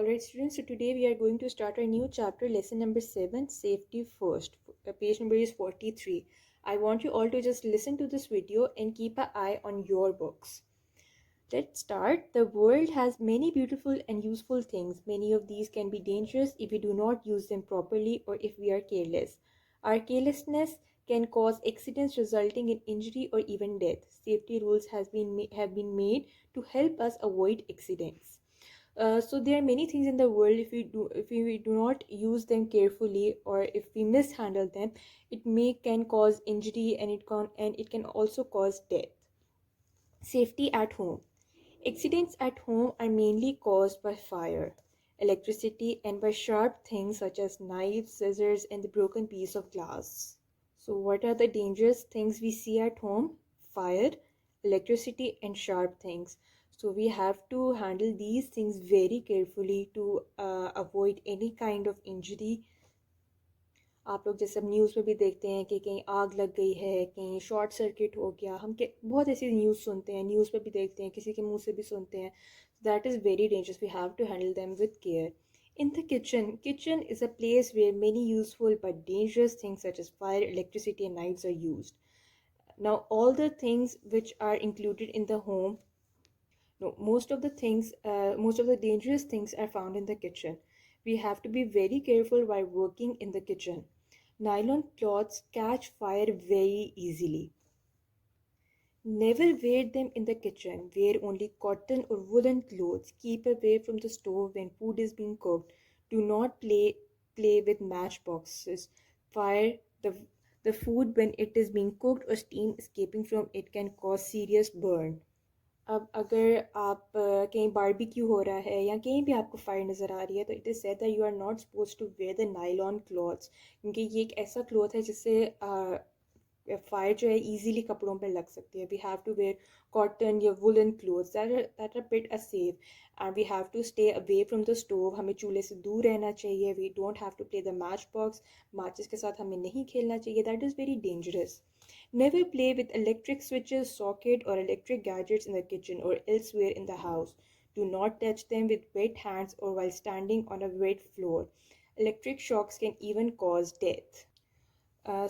Alright students, so today we are going to start our new chapter, lesson number 7, safety first. Page number is 43. I want you all to just listen to this video and keep an eye on your books. Let's start. The world has many beautiful and useful things. Many of these can be dangerous if we do not use them properly or if we are careless. Our carelessness can cause accidents resulting in injury or even death. Safety rules have been made to help us avoid accidents. So there are many things in the world, if we do not use them carefully or if we mishandle them, it can cause injury, and it can also cause death. Safety at home. Accidents at home are mainly caused by fire, electricity, and by sharp things such as knives, scissors, and the broken piece of glass. So what are the dangerous things we see at home? Fire, electricity, and sharp things. So we have to handle these things very carefully to avoid any kind of injury. आप लोग जैसे अब news में भी देखते हैं कि कहीं आग लग गई है, कहीं शॉर्ट सर्किट हो गया, बहुत ऐसी न्यूज़ सुनते हैं, न्यूज़ पे भी देखते हैं, किसी के मुंह से भी सुनते हैं. That is very dangerous. We have to handle them with care. In the kitchen is a place where many useful but dangerous things such as fire, electricity, and knives are used. Now, all the things which are included in the home, no, most of the dangerous things are found in the kitchen. We have to be very careful while working in the kitchen. Nylon cloths catch fire very easily. Never wear them in the kitchen. Wear only cotton or woolen clothes. Keep away from the stove when food is being cooked. Do not play with matchboxes. Fire the food when it is being cooked, or steam escaping from it can cause serious burn. अब अगर आप कहीं barbecue हो रहा है या कहीं भी आपको फायर नज़र आ रही है, तो it is said that you are not suppose to wear the nylon clothes, क्योंकि ये एक ऐसा क्लॉथ है जिससे फायर जो है इजीली कपड़ों पर लग सकती है. We have to wear cotton या woollen clothes that are bit a safe. And we have to stay away from the stove. हमें चूल्हे से दूर रहना चाहिए. We don't have to play the matchbox. माचिस के साथ हमें नहीं खेलना चाहिए. That is very dangerous. Never play with electric switches, socket, or electric gadgets in the kitchen or elsewhere in the house. Do not touch them with wet hands or while standing on a wet floor. Electric shocks can even cause death.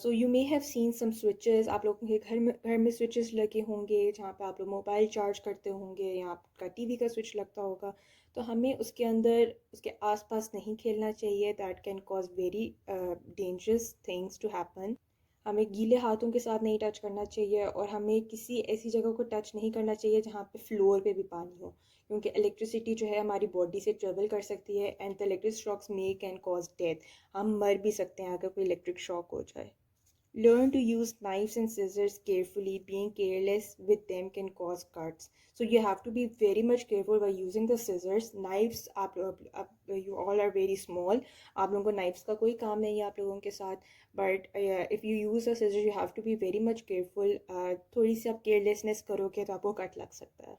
So you may have seen some switches. आप लोगों के घर में switches लगे होंगे जहाँ पे आप लोग मोबाइल चार्ज करते होंगे या आपका टीवी का स्विच लगता होगा. तो हमें उसके अंदर उसके आसपास नहीं खेलना चाहिए. That can cause very dangerous things to happen. हमें गीले हाथों के साथ नहीं टच करना चाहिए, और हमें किसी ऐसी जगह को टच नहीं करना चाहिए जहाँ पे फ्लोर पे भी पानी हो, क्योंकि इलेक्ट्रिसिटी जो है हमारी बॉडी से ट्रेवल कर सकती है. And the electric shocks may can cause death. हम मर भी सकते हैं अगर कोई इलेक्ट्रिक शॉक हो जाए. Learn to use knives and scissors carefully. Being careless with them can cause cuts. So you have to be very much careful by using the scissors. Knives, you all are very small. आप लोगों को knives का कोई काम नहीं है आप लोगों के साथ. But if you use the scissors, you have to be very much careful. थोड़ी सी आप carelessness करोगे तो आपको कट लग सकता है.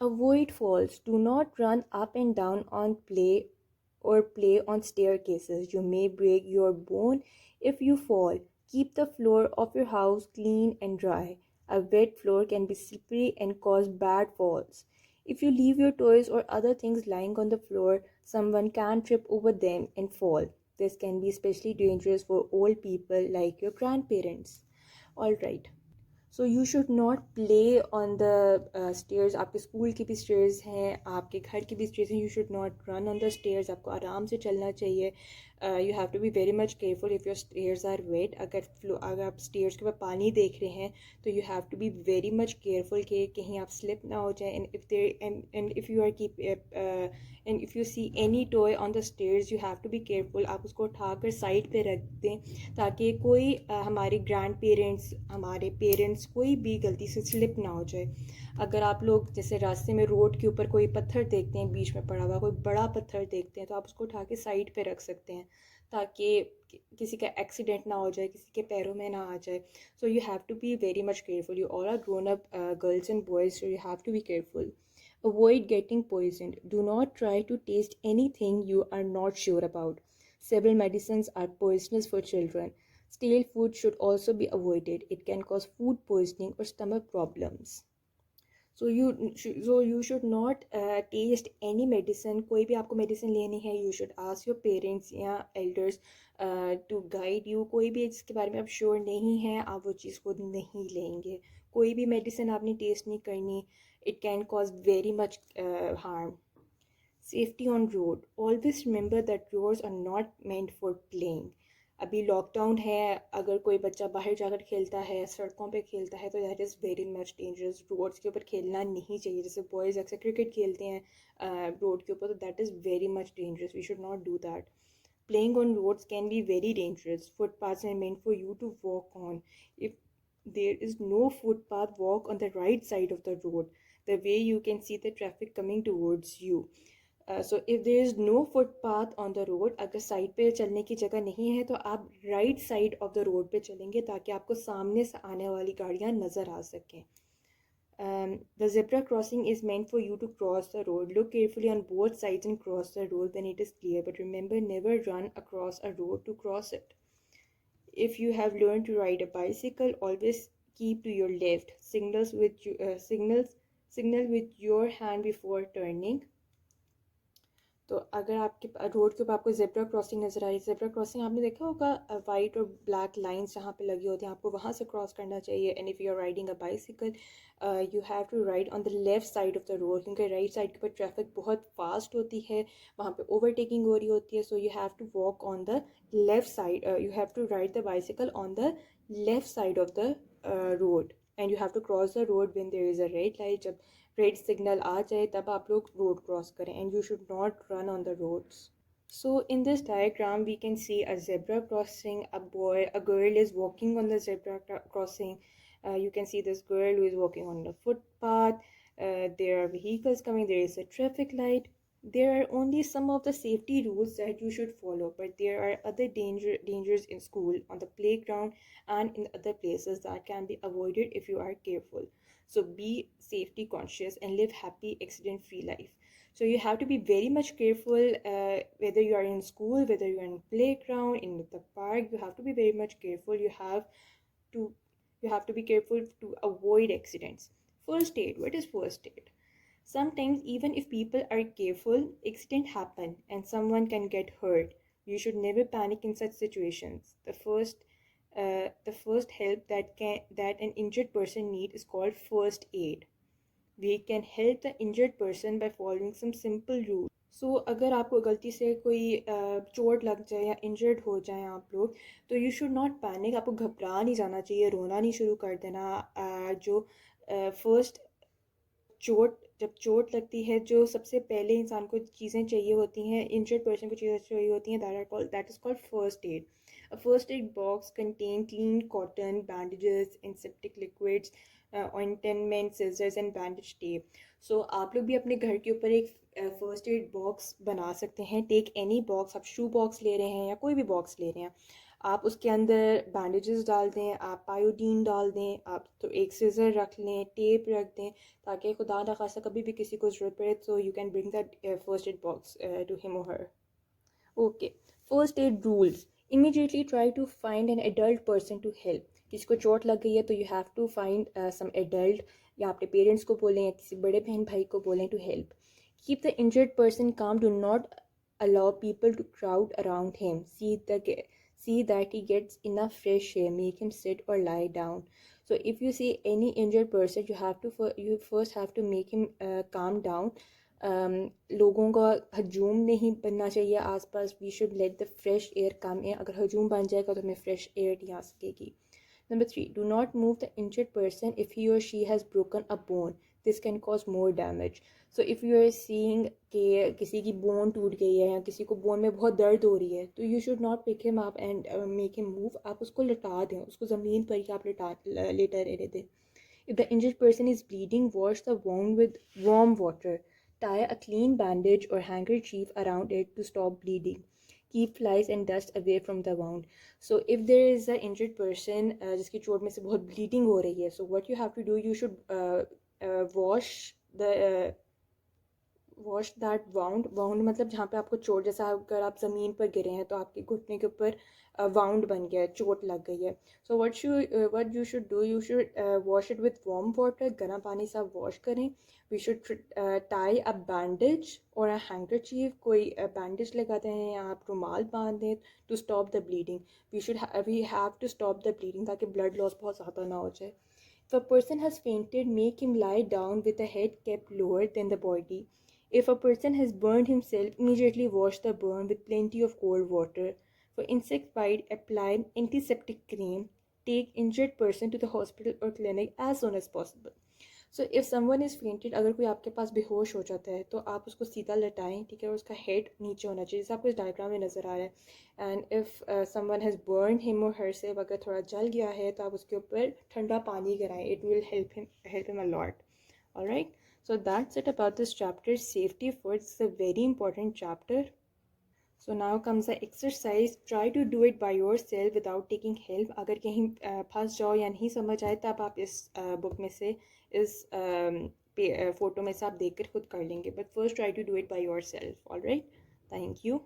Avoid falls. Do not run up and down on play on staircases. You may break your bone if you fall. Keep the floor of your house clean and dry. A wet floor can be slippery and cause bad falls. If you leave your toys or other things lying on the floor, someone can trip over them and fall. This can be especially dangerous for old people like your grandparents. Alright. So you should not play on the stairs. आपके school की भी stairs हैं, आपके घर की भी stairs हैं. You should not run on the stairs. आपको आराम से चलना चाहिए. You have to be very much careful if your stairs are wet. अगर आप स्टेयर्स के ऊपर पानी देख रहे हैं तो you have to be very much careful कि कहीं आप स्लिप ना हो जाए. And if you are keep and if you see any toy on the stairs, you have to be careful. आप उसको उठाकर साइड पे रख दें ताकि कोई हमारे ग्रैंड पेरेंट्स, हमारे पेरेंट्स, कोई भी गलती से स्लिप ना हो जाए. अगर आप लोग जैसे रास्ते में रोड के ऊपर कोई पत्थर देखते हैं बीच में पड़ा हुआ, कोई बड़ा पत्थर देखते हैं, तो आप उसको उठा के साइड पे रख सकते हैं ताकि किसी का एक्सीडेंट ना हो जाए, किसी के पैरों में ना आ जाए. So you have to be very much careful. You all are grown up girls and boys, so you have to be careful. Avoid getting poisoned. Do not try to taste anything you are not sure about. Several medicines are poisonous for children. Stale food should also be avoided. It can cause food poisoning or stomach problems. So you should not taste any medicine. कोई भी आपको medicine लेनी है, you should ask your parents या elders to guide you. कोई भी जिसके बारे में आप sure नहीं हैं, आप वो चीज़ खुद नहीं लेंगे. कोई भी medicine आपने taste नहीं करनी. It can cause very much harm. Safety on road. Always remember that roads are not meant for playing. अभी लॉकडाउन है, अगर कोई बच्चा बाहर जाकर खेलता है, सड़कों पे खेलता है, तो that is very much dangerous. Roads के ऊपर खेलना नहीं चाहिए. जैसे बॉयज़ अक्सर क्रिकेट खेलते हैं रोड के ऊपर, तो that is very much dangerous. We should not do that. Playing on roads can be very dangerous. Footpaths are meant for you to walk on. If there is no footpath, walk on the right side of the road, the way you can see the traffic coming towards you. So if there is no footpath on the road, अगर side पे चलने की जगह नहीं है तो आप right side of the road पे चलेंगे ताकि आपको सामने से आने वाली गाड़ियाँ नज़र आ सकें. The zebra crossing is meant for you to cross the road. Look carefully on both sides and cross the road when it is clear. But remember, never run across a road to cross it. If you have learned to ride a bicycle, always keep to your left. Signal with your hand before turning. तो अगर आपके road के ऊपर आपको zebra crossing नज़र आ रही है, zebra crossing आपने देखा होगा वाइट और ब्लैक लाइंस जहाँ पे लगी होती हैं, आपको वहाँ से क्रॉस करना चाहिए. And if you are riding a bicycle, you have to ride on the left side of the road, क्योंकि राइट साइड के ऊपर ट्रैफिक बहुत फास्ट होती है, वहाँ पे ओवरटेकिंग हो रही होती है. So you have to walk on the left side, you have to ride the bicycle on the left side of the road. And you have to cross the road when there is a red light. जब red signal आ जाए तब आप लोग road cross करें. And you should not run on the roads. So in this diagram we can see a zebra crossing, a girl is walking on the zebra crossing. You can see this girl who is walking on the footpath. There are vehicles coming, there is a traffic light. There are only some of the safety rules that you should follow, but there are other dangers in school, on the playground, and in other places that can be avoided if you are careful. So be safety conscious and live happy accident free life. So you have to be very much careful, whether you are in school, whether you are in playground, in the park. You have to be very much careful. To you have to be careful to avoid accidents. First aid. What is first aid? Sometimes even if people are careful, accidents happen and someone can get hurt. You should never panic in such situations. The first help that an injured person needs is called first aid. We can help the injured person by following some simple rules. So अगर आपको गलती से कोई चोट लग जाए या injured हो जाए आप लोग, तो यू शुड नॉट पैनिक. आपको घबरा नहीं जाना चाहिए, रोना नहीं शुरू कर देना. जो फर्स्ट जब चोट लगती है, जो सबसे पहले इंसान को चीज़ें चाहिए होती हैं, इंजर्ड पर्सन को चीज़ें चाहिए होती हैं, that is called first aid. A first aid box contain clean cotton, bandages, antiseptic liquids, ointment, scissors and bandage tape. So आप लोग भी अपने घर के ऊपर एक फर्स्ट एड बॉक्स बना सकते हैं. टेक एनी बॉक्स, आप शू बॉक्स ले रहे हैं या कोई भी बॉक्स ले रहे हैं, आप उसके अंदर बैंडेजेस डाल दें, आप आयोडीन डाल दें, आप तो एक सीज़र रख लें, टेप रख दें, ताकि खुदा न खासा कभी भी किसी को ज़रूरत पड़े तो you can bring that first aid box to him और her. Okay, first aid rules. Immediately try to find an adult person to help. किसी को चोट लग गई है तो you have to find some adult, या अपने पेरेंट्स को बोलें या किसी बड़े बहन भाई को बोलें to help. Keep the injured person calm. Do not allow people to crowd around him. See that he gets enough fresh air. Make him sit or lie down. So if you see any injured person, you first have to make him calm down. लोगों का हजूम नहीं बनना चाहिए आसपास. We should let the fresh air come in. अगर हजूम बन जाएगा तो हमें fresh air नहीं आ सकेगी. Number 3, do not move the injured person if he or she has broken a bone. This can cause more damage. So if you are seeing कि किसी की bone टूट गई है या किसी को bone में बहुत दर्द हो रही है, तो you should not pick him up and make him move. आप उसको लटा दें, उसको ज़मीन पर ही आप लेटा रहने दें. If the injured person is bleeding, wash the wound with warm water. Tie a clean bandage or handkerchief around it to stop bleeding. Keep flies and dust away from the wound. So if there is an injured person जिसकी चोट में से बहुत bleeding हो रही है, so what you have to do, you should wash that wound. मतलब जहाँ पे आपको चोट, जैसा अगर आप ज़मीन पर गिरे हैं तो आपके घुटने के ऊपर वाउंड बन गया है, चोट लग गई है. So what you should do, you should wash it with warm water. गर्म पानी से आप वॉश करें. We should tie a bandage और अ हैंकरचीफ. कोई बैंडेज लगाते हैं या आप रुमाल बांध दें to stop the bleeding. We have to stop the bleeding ताकि ब्लड लॉस बहुत ज़्यादा ना हो जाए. If a person has fainted, make him lie down with the head kept lower than the body. If a person has burned himself, immediately wash the burn with plenty of cold water. For insect bite, apply antiseptic cream. Take injured person to the hospital or clinic as soon as possible. So if someone is fainted, अगर कोई आपके पास बेहोश हो जाता है तो आप उसको सीधा लटाएं, ठीक है, और उसका हेड नीचे होना चाहिए, जैसे आपको इस डायग्राम में नज़र आ रहा है. And if someone has burn him और हर से, अगर थोड़ा जल गया है तो आप उसके ऊपर ठंडा पानी गिराएं. It will help him a lot. Alright, so that's it about this chapter. Safety first is a very important chapter. So now comes the exercise. Try to do it by yourself without taking help. अगर कहीं फंस जाओ या नहीं समझ आए तब आप इस बुक में से, इस फोटो में से आप देख कर खुद कर लेंगे. But first try to do it by yourself. All right. Thank you.